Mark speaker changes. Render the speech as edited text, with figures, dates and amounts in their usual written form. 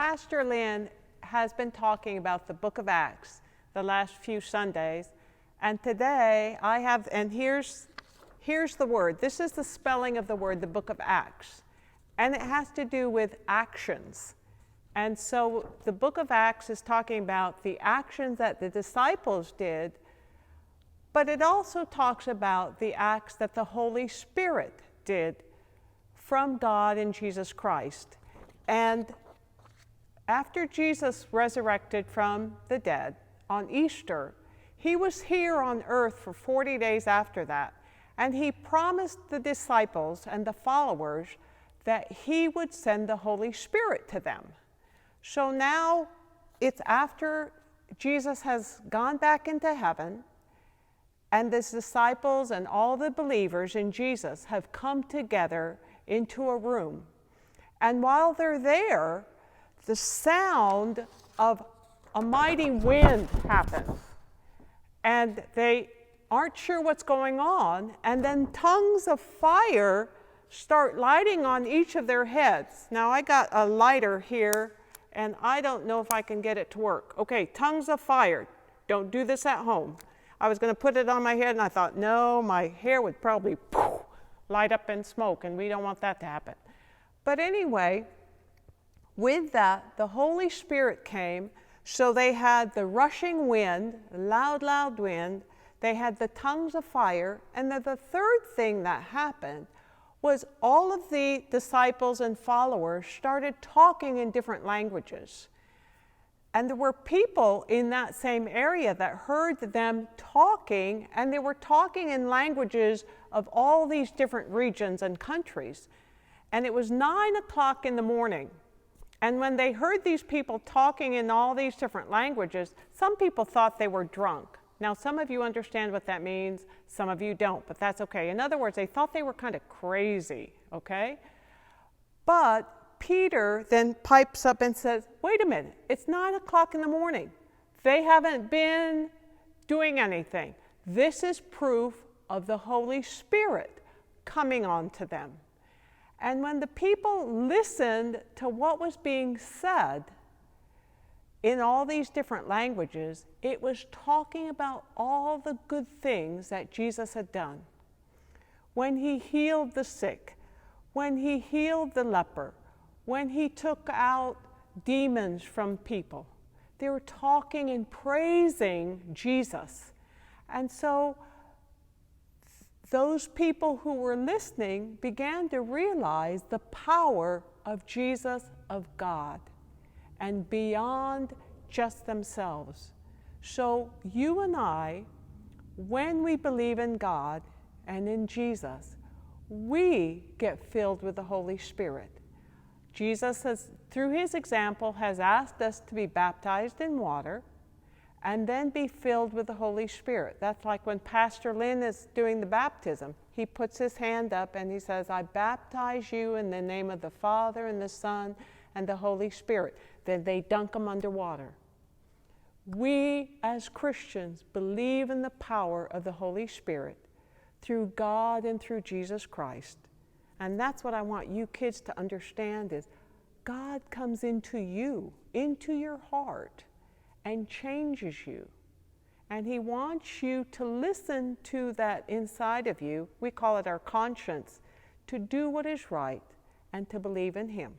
Speaker 1: Pastor Lynn has been talking about the book of Acts the last few Sundays, and today I have, and here's the word. This is the spelling of the word, the book of Acts, and it has to do with actions. And so the book of Acts is talking about the actions that the disciples did, but it also talks about the acts that the Holy Spirit did from God in Jesus Christ. And after Jesus resurrected from the dead on Easter, he was here on earth for 40 days after that, and he promised the disciples and the followers that he would send the Holy Spirit to them. So now it's after Jesus has gone back into heaven, and the disciples and all the believers in Jesus have come together into a room. And while they're there, the sound of a mighty wind happens. And they aren't sure what's going on. And then tongues of fire start lighting on each of their heads. Now I got a lighter here, and I don't know if I can get it to work. Okay, tongues of fire. Don't do this at home. I was going to put it on my head, and I thought, no, my hair would probably light up in smoke, and we don't want that to happen. But anyway, with that, the Holy Spirit came, so they had the rushing wind, loud, loud wind, they had the tongues of fire, and then the third thing that happened was all of the disciples and followers started talking in different languages. And there were people in that same area that heard them talking, and they were talking in languages of all these different regions and countries. And it was 9 o'clock in the morning. And when they heard these people talking in all these different languages, some people thought they were drunk. Now, some of you understand what that means, some of you don't, but that's okay. In other words, they thought they were kind of crazy, okay? But Peter then pipes up and says, wait a minute, it's 9 o'clock in the morning. They haven't been doing anything. This is proof of the Holy Spirit coming on to them. And when the people listened to what was being said in all these different languages, it was talking about all the good things that Jesus had done. When he healed the sick, when he healed the leper, when he took out demons from people. They were talking and praising Jesus. And so those people who were listening began to realize the power of Jesus, of God, and beyond just themselves. So you and I, when we believe in God and in Jesus, we get filled with the Holy Spirit. Jesus has, through his example, has asked us to be baptized in water and then be filled with the Holy Spirit. That's like when Pastor Lynn is doing the baptism. He puts his hand up and he says, I baptize you in the name of the Father and the Son and the Holy Spirit. Then they dunk them under water. We as Christians believe in the power of the Holy Spirit through God and through Jesus Christ. And that's what I want you kids to understand is God comes into you, into your heart, and changes you. And he wants you to listen to that inside of you, we call it our conscience, to do what is right and to believe in him.